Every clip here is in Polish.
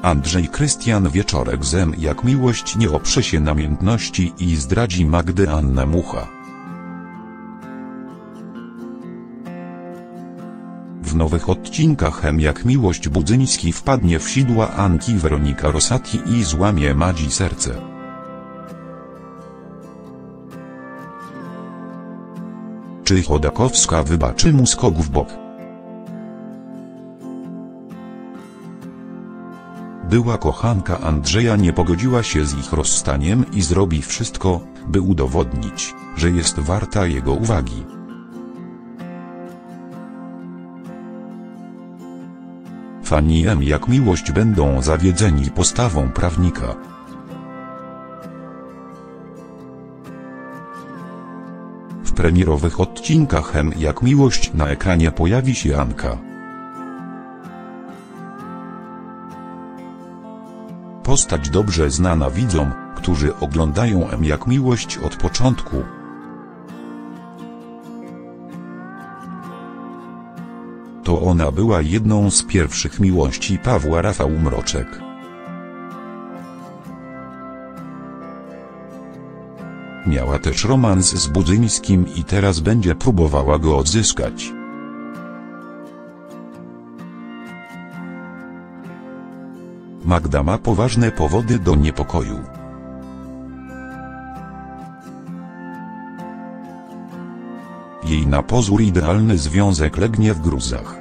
Andrzej Krystian Wieczorek zem jak miłość nie oprze się namiętności i zdradzi Magdę Annę Mucha. W nowych odcinkach jak miłość Budzyński wpadnie w sidła Anki Weronika Rosati i złamie Madzi serce. Czy Chodakowska wybaczy mu skok w bok? Była kochanka Andrzeja nie pogodziła się z ich rozstaniem i zrobi wszystko, by udowodnić, że jest warta jego uwagi. Fani jak miłość będą zawiedzeni postawą prawnika. W premierowych odcinkach jak miłość na ekranie pojawi się Anka. Postać dobrze znana widzom, którzy oglądają jak miłość od początku. To ona była jedną z pierwszych miłości Pawła Rafał Mroczek. Miała też romans z Budzyńskim i teraz będzie próbowała go odzyskać. Magda ma poważne powody do niepokoju. Jej na pozór idealny związek legnie w gruzach.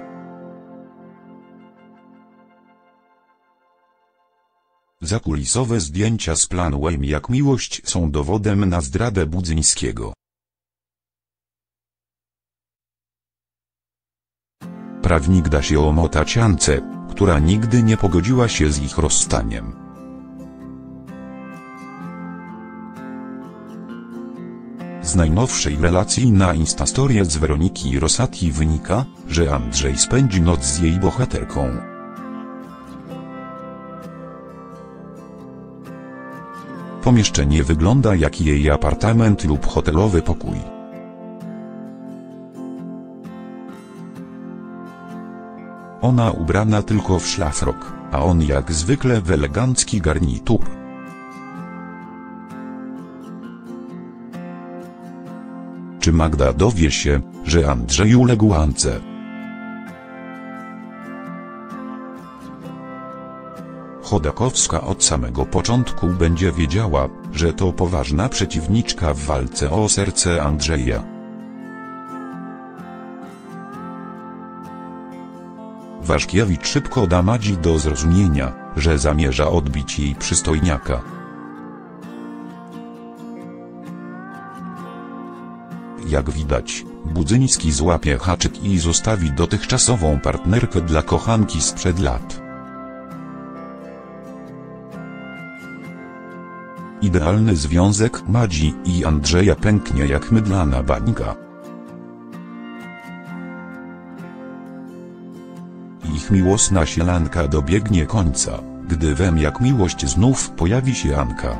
Zakulisowe zdjęcia z planu jak miłość są dowodem na zdradę Budzyńskiego. Prawnik da się omotać Ance, która nigdy nie pogodziła się z ich rozstaniem. Z najnowszej relacji na Instastorie z Weroniki Rosati wynika, że Andrzej spędzi noc z jej bohaterką. Pomieszczenie wygląda jak jej apartament lub hotelowy pokój. Ona ubrana tylko w szlafrok, a on jak zwykle w elegancki garnitur. Czy Magda dowie się, że Andrzej uległ Ance? Chodakowska od samego początku będzie wiedziała, że to poważna przeciwniczka w walce o serce Andrzeja. Waszkiewicz szybko da Madzi do zrozumienia, że zamierza odbić jej przystojniaka. Jak widać, Budzyński złapie haczyk i zostawi dotychczasową partnerkę dla kochanki sprzed lat. Idealny związek Madzi i Andrzeja pęknie jak mydlana bańka. Ich miłosna sielanka dobiegnie końca, gdy w jak miłość znów pojawi się Anka.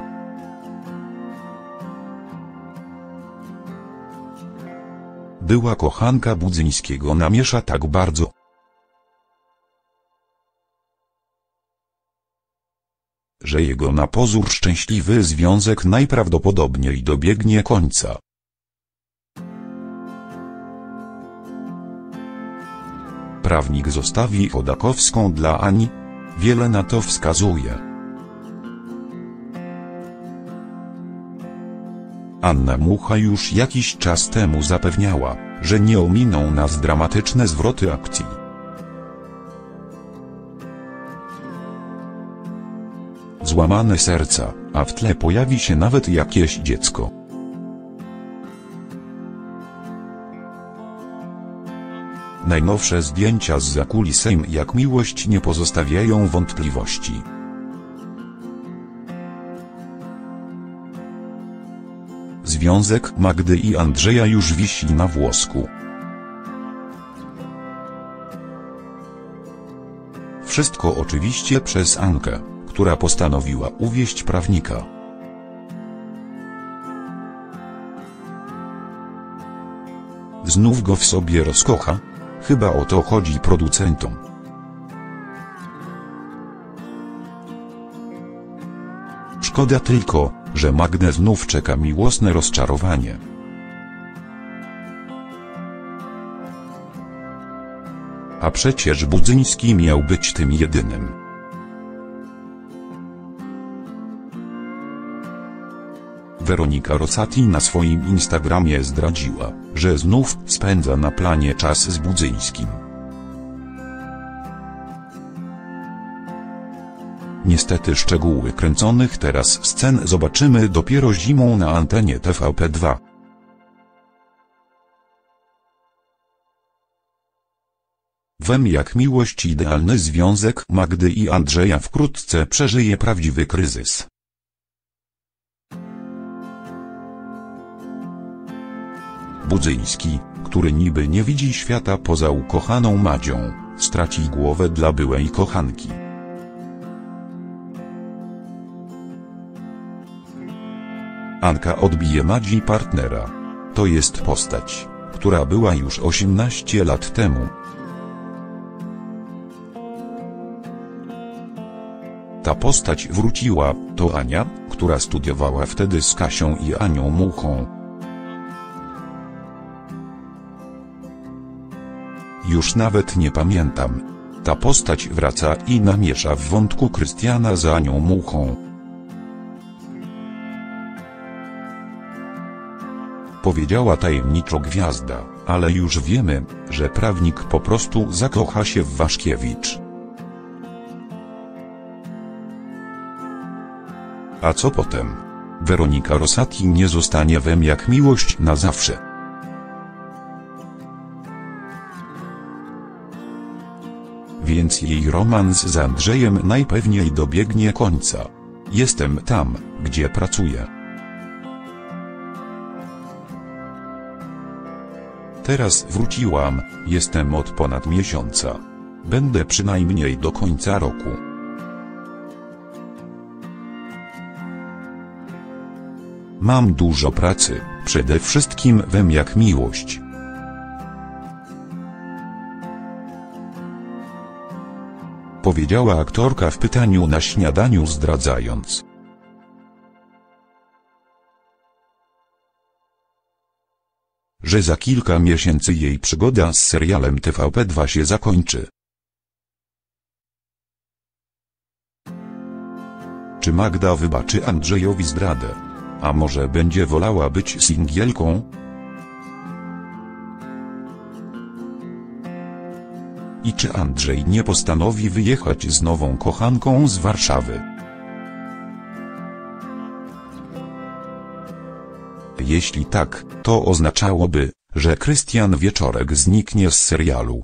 Była kochanka Budzyńskiego namiesza tak bardzo, że jego na pozór szczęśliwy związek najprawdopodobniej dobiegnie końca. Prawnik zostawi Chodakowską dla Ani? Wiele na to wskazuje. Anna Mucha już jakiś czas temu zapewniała, że nie ominą nas dramatyczne zwroty akcji. Złamane serca, a w tle pojawi się nawet jakieś dziecko. Najnowsze zdjęcia z zakulisem jak miłość nie pozostawiają wątpliwości. Związek Magdy i Andrzeja już wisi na włosku. Wszystko oczywiście przez Ankę, która postanowiła uwieść prawnika. Znów go w sobie rozkocha? Chyba o to chodzi producentom. Szkoda tylko, że Magdę znów czeka miłosne rozczarowanie. A przecież Budzyński miał być tym jedynym. Weronika Rosati na swoim Instagramie zdradziła, że znów spędza na planie czas z Budzyńskim. Niestety szczegóły kręconych teraz scen zobaczymy dopiero zimą na antenie TVP2. Wiem jak miłość idealny związek Magdy i Andrzeja wkrótce przeżyje prawdziwy kryzys. Budzyński, który niby nie widzi świata poza ukochaną Madzią, straci głowę dla byłej kochanki. Anka odbije Madzi partnera. To jest postać, która była już 18 lat temu. Ta postać wróciła, to Ania, która studiowała wtedy z Kasią i Anią Muchą. Już nawet nie pamiętam. Ta postać wraca i namiesza w wątku Krystiana z Anią Muchą. Powiedziała tajemniczo gwiazda, ale już wiemy, że prawnik po prostu zakocha się w Waszkiewicz. A co potem? Weronika Rosati nie zostanie Wiem jak miłość na zawsze. Więc jej romans z Andrzejem najpewniej dobiegnie końca. Jestem tam, gdzie pracuję. Teraz wróciłam, jestem od ponad miesiąca. Będę przynajmniej do końca roku. Mam dużo pracy, przede wszystkim Wiem jak miłość. Powiedziała aktorka w pytaniu na śniadaniu, zdradzając, że za kilka miesięcy jej przygoda z serialem TVP2 się zakończy. Czy Magda wybaczy Andrzejowi zdradę? A może będzie wolała być singielką? I czy Andrzej nie postanowi wyjechać z nową kochanką z Warszawy? Jeśli tak, to oznaczałoby, że Krystian Wieczorek zniknie z serialu.